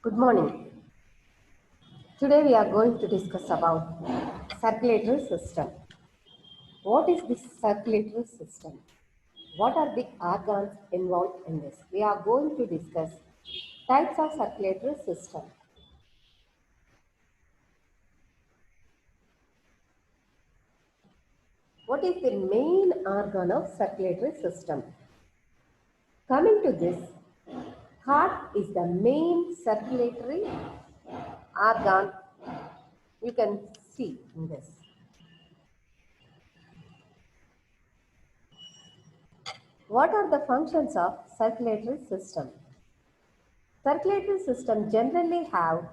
Good morning. Today we are going to discuss about circulatory system. What is this circulatory system? What are the organs involved in this? We are going to discuss types of circulatory system. What is the main organ of circulatory system? Coming to this, heart is the main circulatory organ. You can see in this. What are the functions of circulatory system? Circulatory system generally have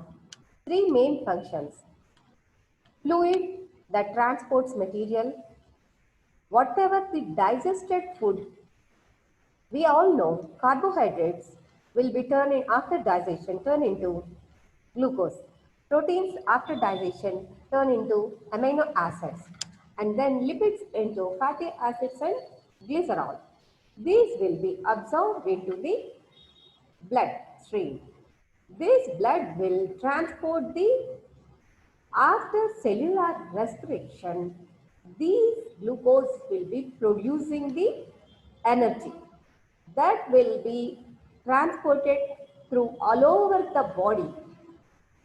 three main functions. Fluid that transports material, whatever the digested food, we all know carbohydrates will be turning after digestion turn into glucose. Proteins after digestion turn into amino acids and then lipids into fatty acids and glycerol. These will be absorbed into the bloodstream. This blood will transport the after cellular respiration. These glucose will be producing the energy that will be transported through all over the body.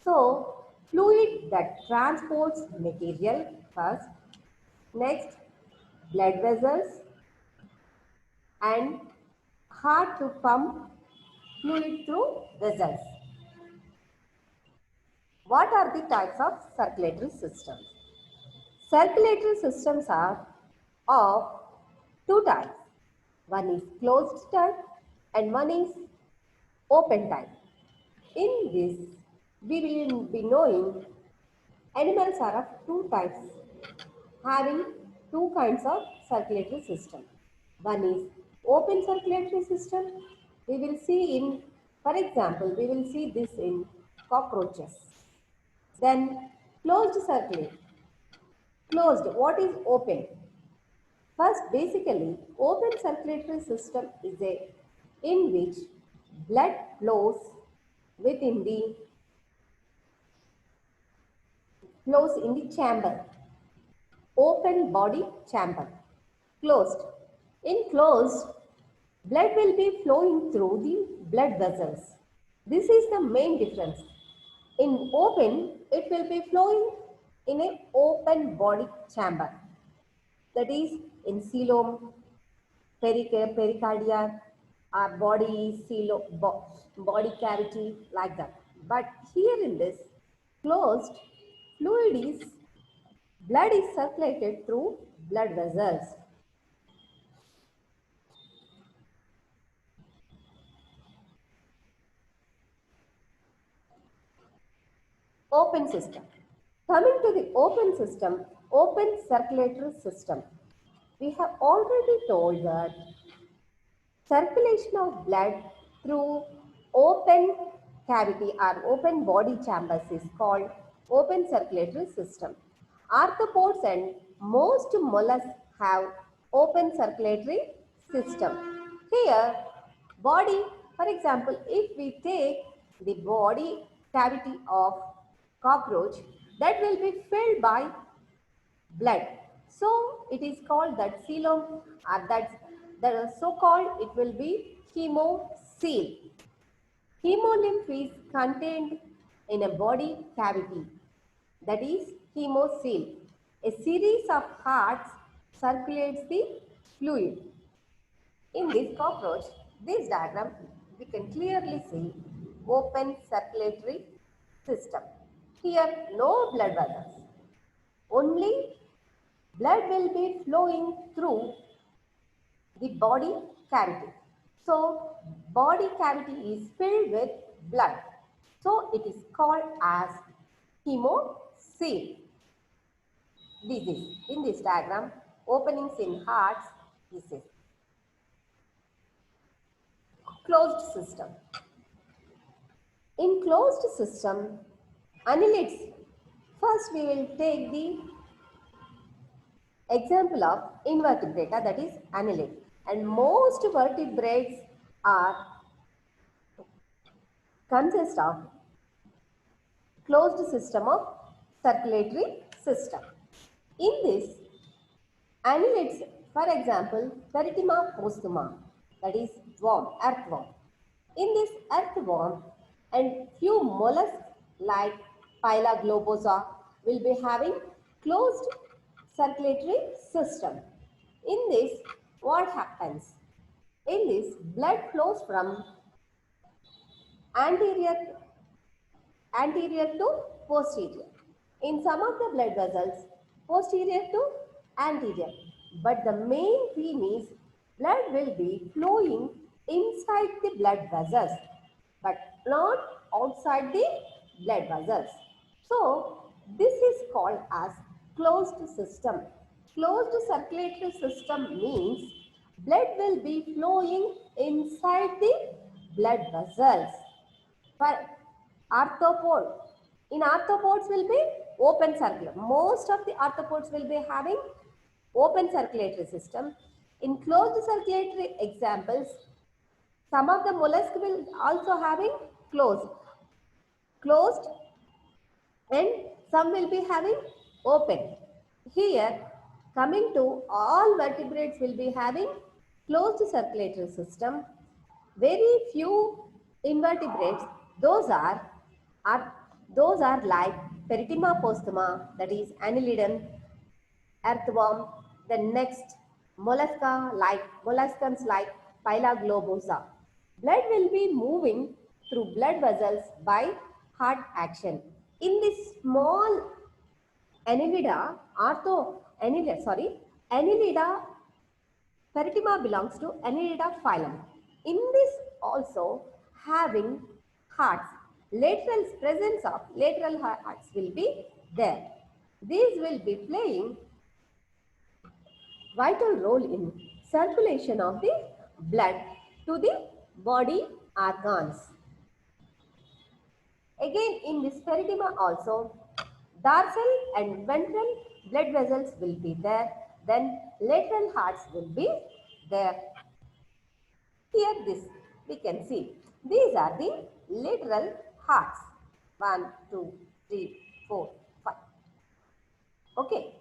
So, fluid that transports material first, next blood vessels and heart to pump fluid through vessels. What are the types of circulatory systems? Circulatory systems are of two types. One is closed type and one is open type. In this, we will be knowing animals are of two types, having two kinds of circulatory system. One is open circulatory system. We will see in, for example, we will see this in cockroaches. Then closed circulatory. Closed, what is open? First, basically, open circulatory system is a in which blood flows within the flows in the chamber. Open body chamber. Closed. In closed, blood will be flowing through the blood vessels. This is the main difference. In open, it will be flowing in an open body chamber. That is in coelom, pericardia, body cavity, like that. But here in this closed, fluid is blood is circulated through blood vessels. Open system. Coming to the open system, open circulatory system. We have already told that circulation of blood through open cavity or open body chambers is called open circulatory system. Arthropods and most mollusks have open circulatory system. Here, body, for example, if we take the body cavity of cockroach, that will be filled by blood. So it is called that coelom, or that's the so-called it will be hemocoel. Hemolymph is contained in a body cavity, that is hemocoel. A series of hearts circulates the fluid. In this cockroach, this diagram, we can clearly see open circulatory system. Here, no blood vessels. Only blood will be flowing through the body cavity. So, body cavity is filled with blood. So, it is called as hemocoel. This is, in this diagram, openings in hearts, this is closed system. In closed system, annelids, first we will take the example of invertebrata, that is annelid, and most vertebrates are consist of closed system of circulatory system. In this, annelids, for example, Peritima postuma, that is worm, earthworm. In this earthworm and few mollusks like Pila globosa will be having closed circulatory system. In this, what happens? In this, blood flows from anterior to posterior. In some of the blood vessels, posterior to anterior. But the main theme is blood will be flowing inside the blood vessels, but not outside the blood vessels. So, this is called as closed system. Closed circulatory system means blood will be flowing inside the blood vessels. For arthropod, in arthropods will be open circular. Most of the arthropods will be having open circulatory system. In closed circulatory examples, some of the mollusks will also having closed, and some will be having open. Here, coming to all vertebrates will be having closed circulatory system. Very few invertebrates, those are like Peritima postuma, that is annelidum, earthworm. The next molluscans like Pila globosa. Blood will be moving through blood vessels by heart action. In this small annelida, annelida Peritima belongs to Annelida phylum. In this also having hearts, presence of lateral hearts will be there. These will be playing vital role in circulation of the blood to the body organs. Again, in this peritima also, dorsal and ventral blood vessels will be there. Then lateral hearts will be there. Here this we can see. These are the lateral hearts. 1, 2, 3, 4, 5. Okay.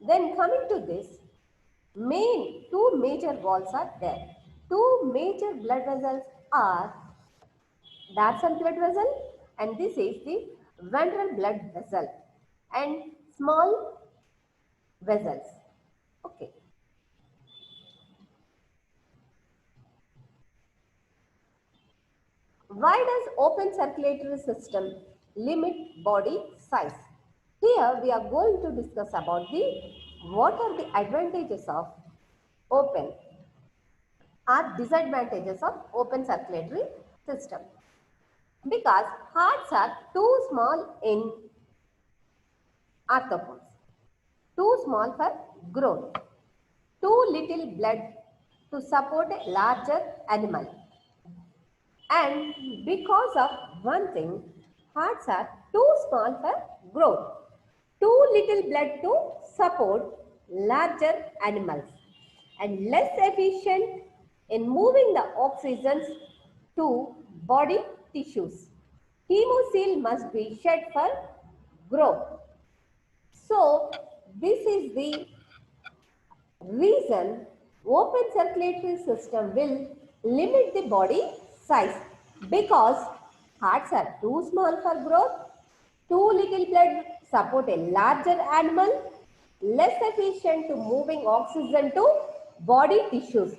Then coming to this, two major walls are there. Two major blood vessels are dorsal blood vessel, and this is the ventral blood vessel, and small vessels. Okay. Why does open circulatory system limit body size? Here we are going to discuss about what are the advantages of open or disadvantages of open circulatory system. Because hearts are too small in arthropods, too small for growth, too little blood to support a larger animal. And because of one thing, hearts are too small for growth, too little blood to support larger animals, and less efficient in moving the oxygen to body tissues. Hemocoel must be shed for growth. So, this is the reason open circulatory system will limit the body size, because hearts are too small for growth, too little blood support a larger animal, less efficient to moving oxygen to body tissues.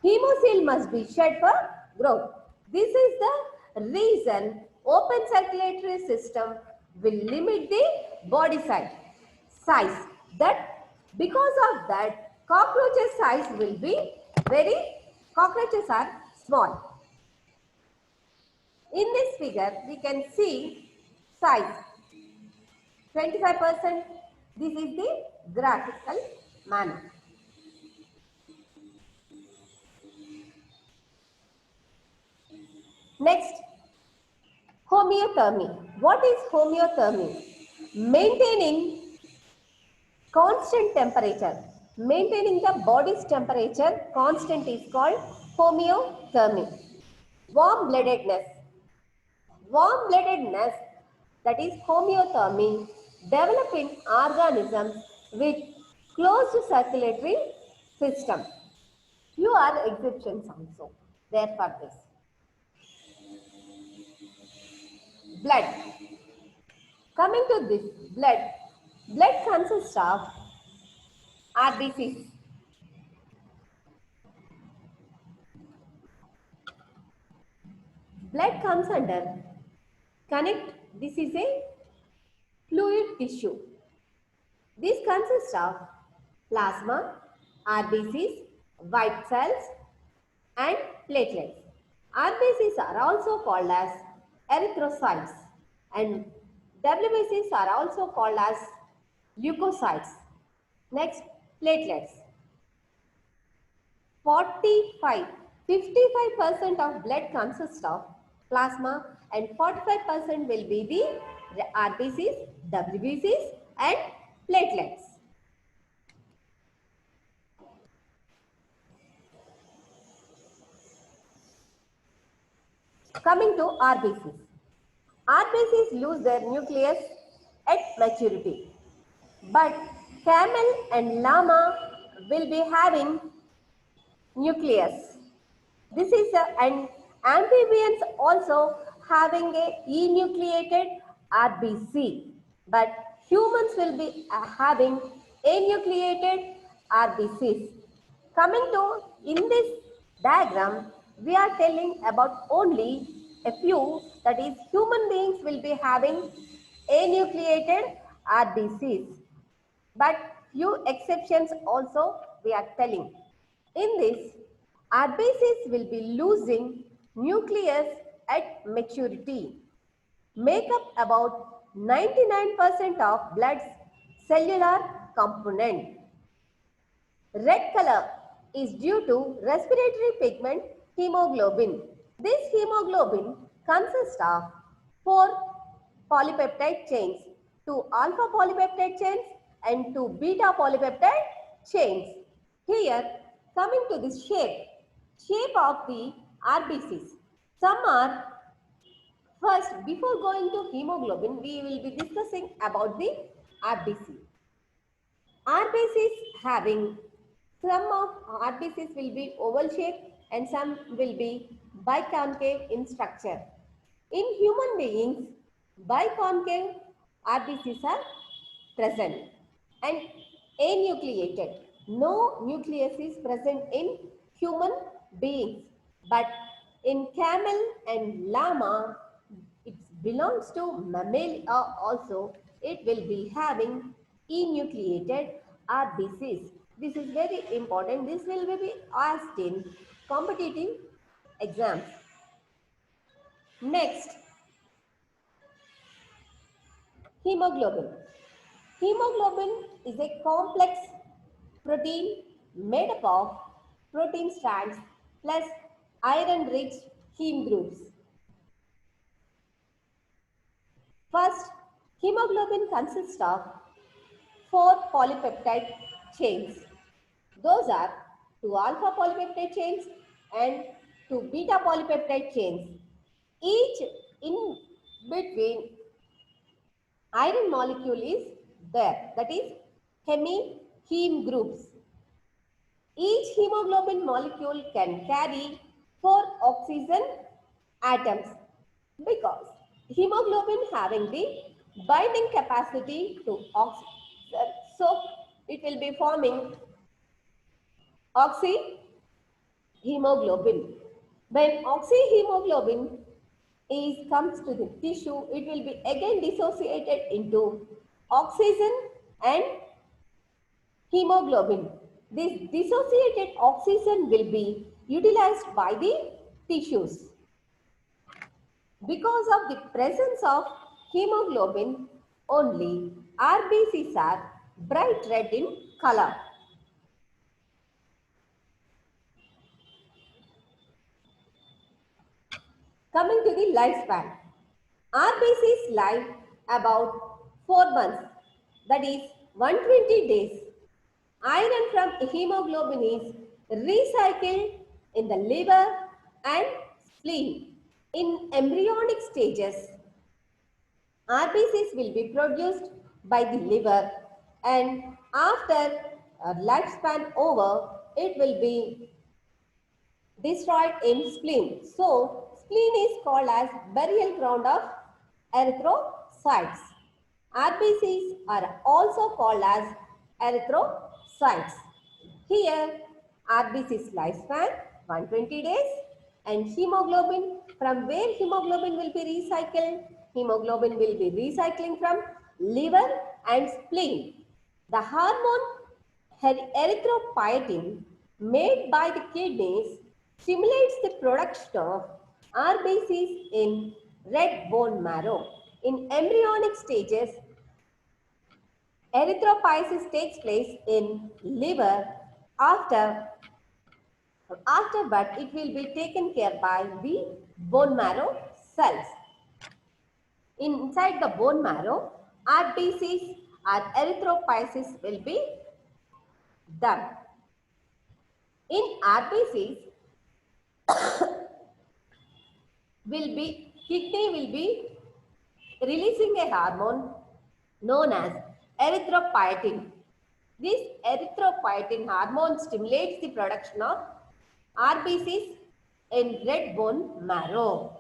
Hemocoel must be shed for growth. This is the reason open circulatory system will limit the body size. That because of that, cockroaches size will be cockroaches are small. In this figure, we can see size 25%. This is the graphical manner. Next, homeothermy. What is homeothermy? Maintaining constant temperature. Maintaining the body's temperature constant is called homeothermy. Warm-bloodedness. Warm-bloodedness, that is homeothermy, develop in organisms with closed circulatory system. Few are exceptions also there for this. Blood. Coming to this blood consists of RBCs. Blood comes under connect. This is a fluid tissue. This consists of plasma, RBCs, white cells and platelets. RBCs are also called as erythrocytes and WBCs are also called as leukocytes. Next, platelets. 55% of blood consists of plasma and 45% will be the RBCs, WBCs and platelets. Coming to RBCs. RBCs lose their nucleus at maturity. But camel and llama will be having nucleus. This is and amphibians also having a enucleated RBC. But humans will be having enucleated RBCs. Coming to in this diagram, we are telling about only a few, that is human beings will be having enucleated RBCs. But few exceptions also we are telling. In this, RBCs will be losing nucleus at maturity, make up about 99% of blood's cellular component. Red color is due to respiratory pigment hemoglobin. This hemoglobin consists of 4 polypeptide chains, 2 alpha polypeptide chains and 2 beta polypeptide chains. Here, coming to this shape of the RBCs. Some are, first before going to hemoglobin, we will be discussing about the RBC. RBCs having, some of RBCs will be oval shape and some will be biconcave in structure. In human beings, biconcave RBCs are present and anucleated. No nucleus is present in human beings, but in camel and llama, it belongs to mammalia also, it will be having enucleated RBCs. This is very important. This will be asked in competitive exams. Next, hemoglobin. Hemoglobin is a complex protein made up of protein strands plus iron-rich heme groups. First, hemoglobin consists of 4 polypeptide chains. Those are 2 alpha polypeptide chains and 2 beta polypeptide chains. Each in between iron molecule is there, that is heme groups. Each hemoglobin molecule can carry 4 oxygen atoms because hemoglobin having the binding capacity to oxygen. So it will be forming oxyhemoglobin. When oxyhemoglobin comes to the tissue, it will be again dissociated into oxygen and hemoglobin. This dissociated oxygen will be utilized by the tissues. Because of the presence of hemoglobin only, RBCs are bright red in color. Coming to the lifespan, RBCs live about 4 months, that is 120 days. Iron from hemoglobin is recycled in the liver and spleen in embryonic stages. RBCs will be produced by the liver, and after a lifespan over, it will be destroyed in spleen. So, spleen is called as burial ground of erythrocytes. RBCs are also called as erythrocytes. Here, RBC's lifespan 120 days and hemoglobin, from where hemoglobin will be recycled? Hemoglobin will be recycling from liver and spleen. The hormone erythropoietin made by the kidneys stimulates the production of RBCs in red bone marrow. In embryonic stages, erythropoiesis takes place in liver. After but it will be taken care by the bone marrow cells. Inside the bone marrow, RBCs or erythropoiesis will be done. In RBCs, kidney will be releasing a hormone known as erythropoietin. This erythropoietin hormone stimulates the production of RBCs in red bone marrow.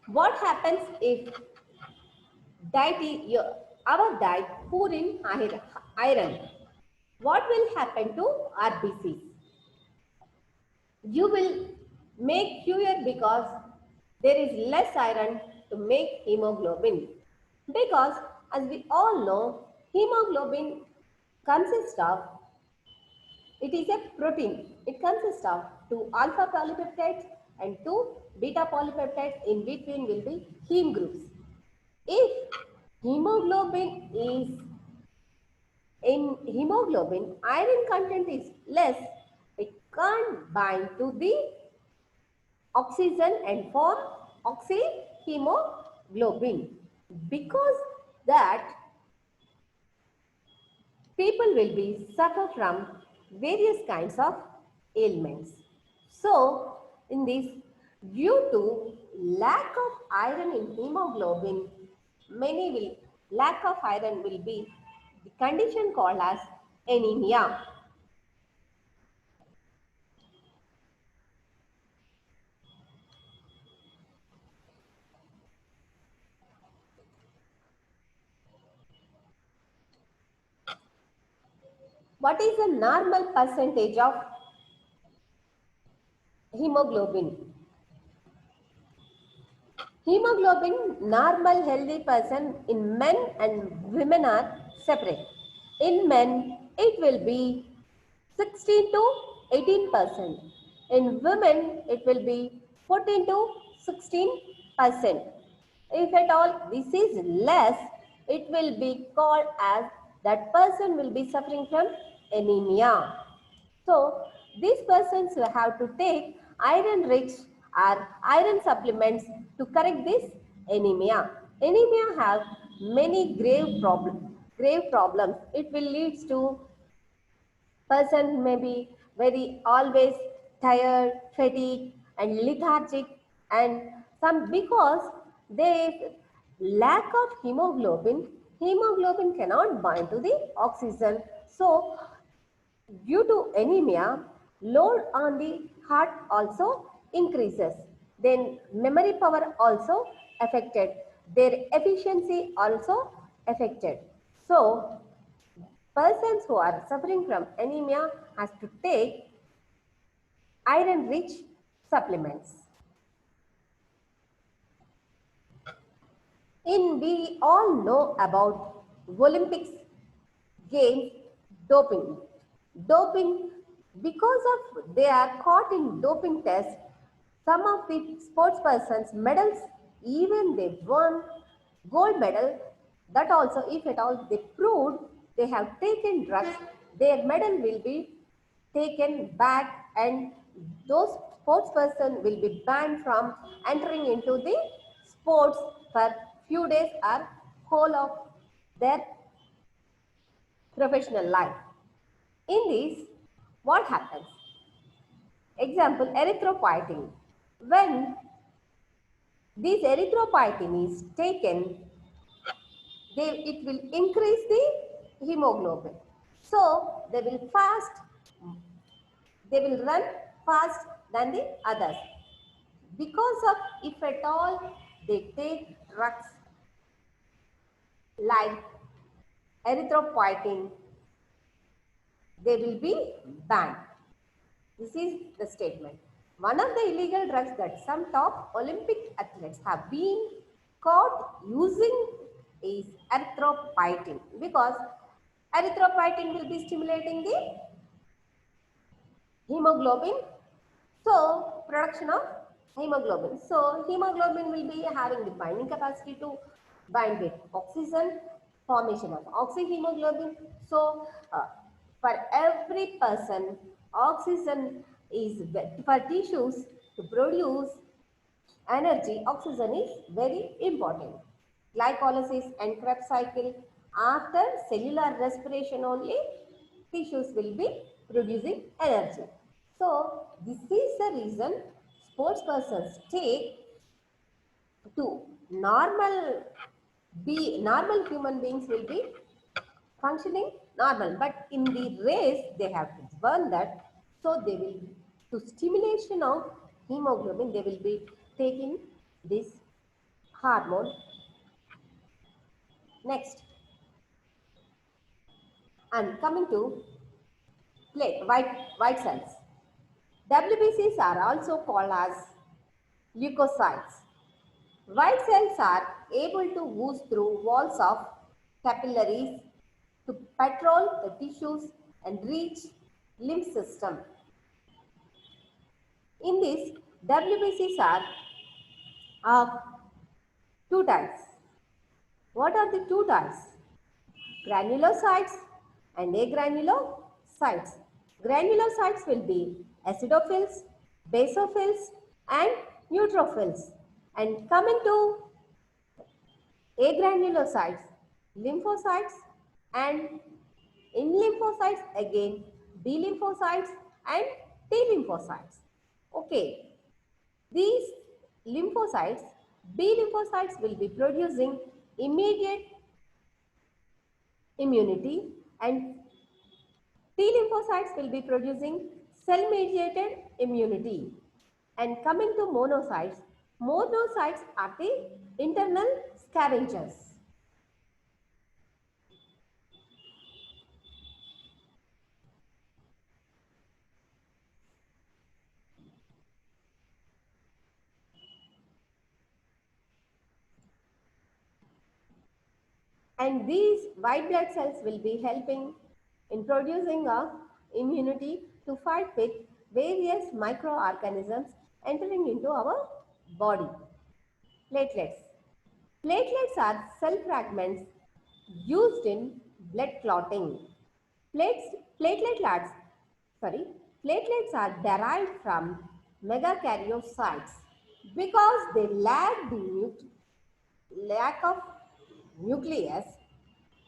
What happens if our diet poor in iron? What will happen to RBCs? You will make fewer because there is less iron to make hemoglobin. Because as we all know, hemoglobin consists of, it is a protein. It consists of 2 alpha polypeptides and 2 beta polypeptides. In between will be heme groups. If hemoglobin is in hemoglobin, iron content is less, it can't bind to the oxygen and form oxyhemoglobin. Because that, people will be suffer from various kinds of ailments. So, in this, due to lack of iron in hemoglobin, lack of iron will be the condition called as anemia. What is the normal percentage of hemoglobin? Hemoglobin, normal healthy person in men and women are separate. In men, it will be 16 to 18%. In women, it will be 14 to 16%. If at all this is less, it will be called as that person will be suffering from anemia. So, these persons will have to take iron rich or iron supplements to correct this anemia. Anemia have many grave problems. It will lead to person may be very always tired, fatigued and lethargic, and some because they lack of hemoglobin cannot bind to the oxygen. So due to anemia, load on the heart also increases. Then memory power also affected. Their efficiency also affected. So persons who are suffering from anemia has to take iron rich supplements. We all know about Olympics games doping. Doping, because of they are caught in doping tests, some of the sports persons medals, even they won gold medal, that also if at all they proved they have taken drugs, their medal will be taken back and those sports person will be banned from entering into the sports for few days or whole of their professional life. In this, what happens? Example, erythropoietin. When this erythropoietin is taken, it will increase the hemoglobin. So they will run fast than the others. Because of, if at all they take drugs like erythropoietin, they will be banned. This is the statement. One of the illegal drugs that some top Olympic athletes have been caught using is erythropoietin, because erythropoietin will be stimulating the hemoglobin. So, production of hemoglobin. So, hemoglobin will be having the binding capacity to bind with oxygen, formation of oxyhemoglobin. So, for every person, oxygen is, for tissues to produce energy, oxygen is very important. Glycolysis and Krebs cycle, after cellular respiration only, tissues will be producing energy. So, this is the reason sports persons take to normal human beings will be functioning normal, but in the race they have to burn that, so they will, to stimulation of hemoglobin, they will be taking this hormone. Next, and coming to white cells. WBCs are also called as leukocytes. White cells are able to ooze through walls of capillaries to patrol the tissues and reach lymph system. In this, WBCs are of two types. What are the two types? Granulocytes and agranulocytes. Granulocytes will be acidophils, basophils and neutrophils. And coming to agranulocytes, lymphocytes, and in lymphocytes again B lymphocytes and T lymphocytes. Okay, these lymphocytes, B lymphocytes will be producing immediate immunity and T lymphocytes will be producing cell-mediated immunity. And coming to monocytes, monocytes are the internal scavengers. And these white blood cells will be helping in producing a immunity to fight with various microorganisms entering into our body. Platelets. Platelets are cell fragments used in blood clotting. Platelets, sorry, platelets are derived from megakaryocytes because they lack of nucleus.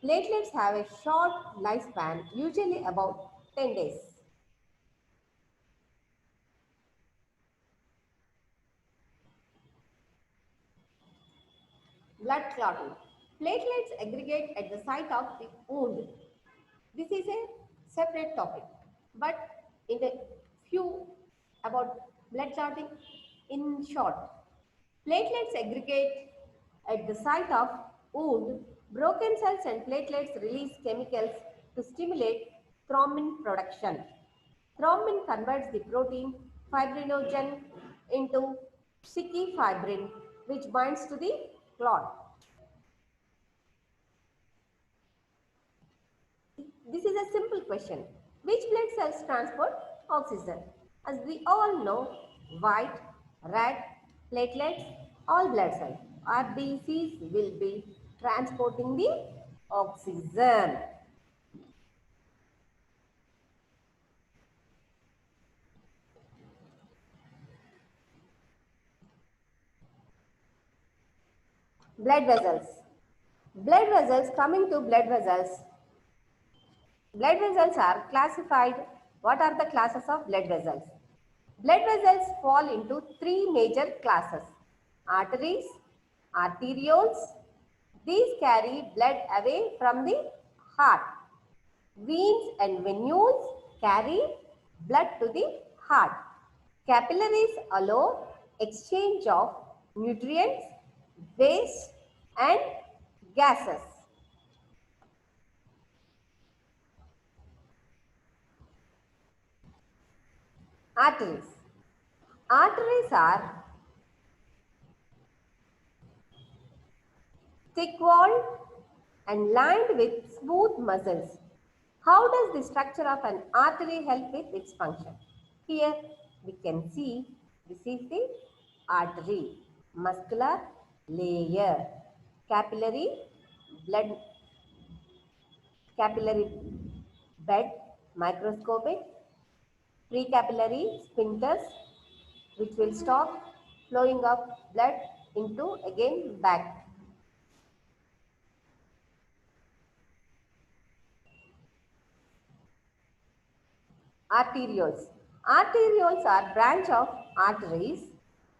Platelets have a short lifespan, usually about 10 days. Blood clotting. Platelets aggregate at the site of the wound. This is a separate topic, but in a few about blood clotting in short. Platelets aggregate at the site of wound. Broken cells and platelets release chemicals to stimulate thrombin production. Thrombin converts the protein fibrinogen into sticky fibrin, which binds to the clot. This is a simple question. Which blood cells transport oxygen? As we all know, white, red, platelets, all blood cells, RBCs will be transporting the oxygen. Blood vessels. Blood vessels, coming to blood vessels. Blood vessels are classified. What are the classes of blood vessels? Blood vessels fall into three major classes: arteries, arterioles. These carry blood away from the heart. Veins and venules carry blood to the heart. Capillaries allow exchange of nutrients, waste and gases. Arteries. Arteries are thick-walled and lined with smooth muscles. How does the structure of an artery help with its function? Here we can see this is the artery, muscular layer, capillary blood, capillary bed, microscopic, precapillary sphincters which will stop flowing of blood into again back. Arterioles. Arterioles are branch of arteries.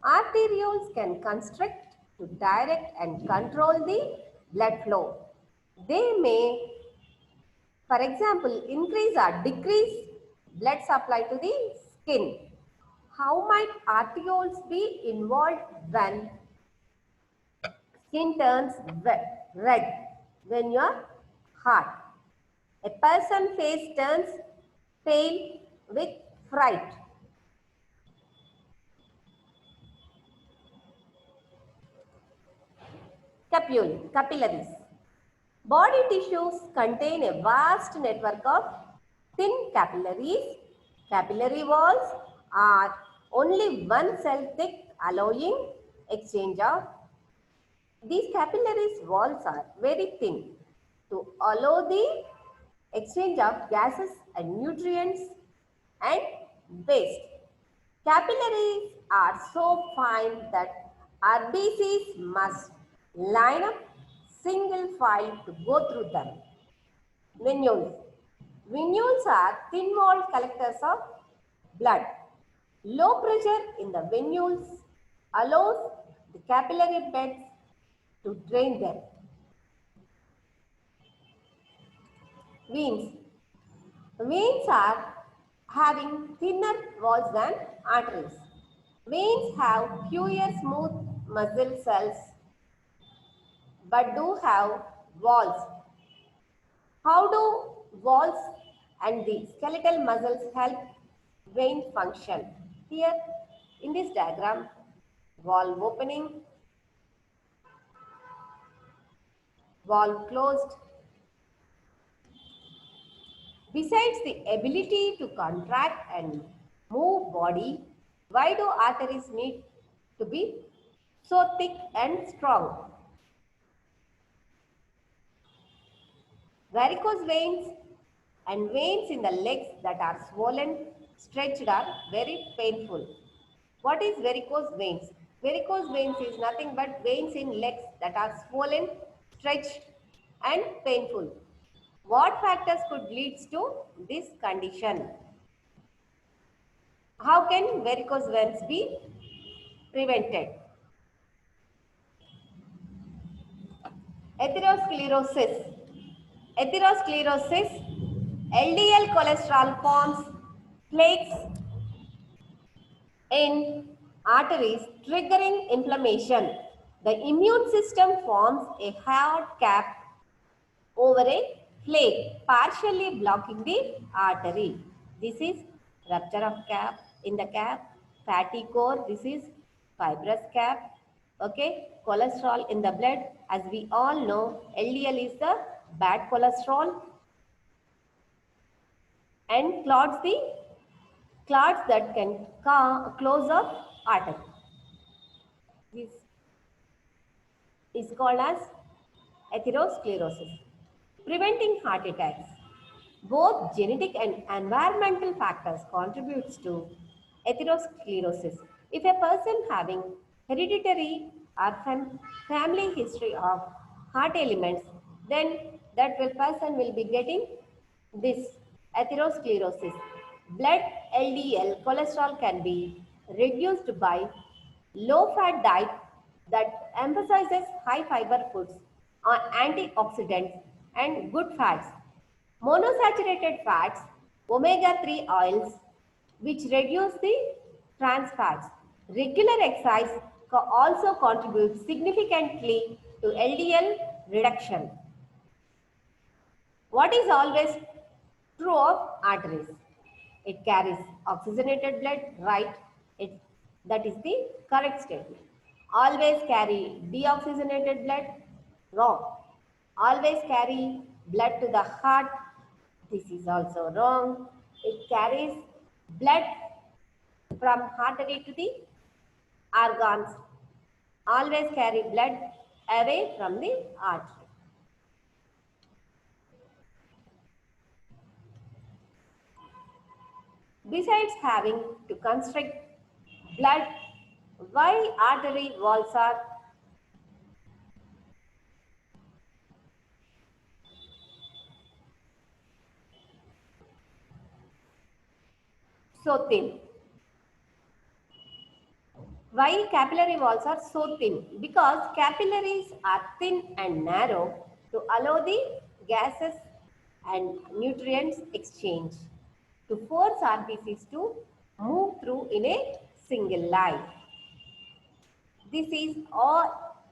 Arterioles can constrict to direct and control the blood flow. They may, for example, increase or decrease blood supply to the skin. How might arterioles be involved when skin turns red when you are hot? A person's face turns pale with fright. Capillaries. Body tissues contain a vast network of thin capillaries. Capillary walls are only one cell thick, allowing exchange of. These capillaries walls are very thin to allow the exchange of gases and nutrients and waste. Capillaries are so fine that RBCs must line up single file to go through them. Venules. Venules are thin-walled collectors of blood. Low pressure in the venules allows the capillary beds to drain them. Veins. Veins are having thinner walls than arteries. Veins have fewer smooth muscle cells but do have walls. How do walls and the skeletal muscles help vein function? Here in this diagram, valve opening, valve closed. Besides the ability to contract and move body, why do arteries need to be so thick and strong? Varicose veins and veins in the legs that are swollen, stretched are very painful. What is varicose veins? Varicose veins is nothing but veins in legs that are swollen, stretched and painful. What factors could lead to this condition? How can varicose veins be prevented? Atherosclerosis. Atherosclerosis, LDL cholesterol forms plaques in arteries triggering inflammation. The immune system forms a hard cap over a flake, partially blocking the artery. This is rupture of cap in the cap, fatty core. This is fibrous cap. Okay, cholesterol in the blood. As we all know, LDL is the bad cholesterol and clots that can close up artery. This is called as atherosclerosis. Preventing heart attacks. Both genetic and environmental factors contributes to atherosclerosis. If a person having hereditary or family history of heart ailments, then that person will be getting this atherosclerosis. Blood LDL cholesterol can be reduced by low-fat diet that emphasizes high-fiber foods or antioxidants and good fats. Monosaturated fats, omega-3 oils, which reduce the trans fats. Regular exercise also contributes significantly to LDL reduction. What is always true of arteries? It carries oxygenated blood, right? That is the correct statement. Always carry deoxygenated blood, wrong. Always carry blood to the heart, this is also wrong. It carries blood from artery to the organs. Always carry blood away from the artery. Besides having to construct blood, why artery walls are so thin? Why capillary walls are so thin? Because capillaries are thin and narrow to allow the gases and nutrients exchange to force RBCs to move through in a single line. This is all.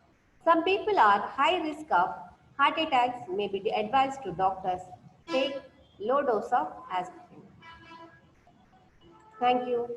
Some people are high risk of heart attacks may be advised to doctors take low dose of aspirin. Thank you.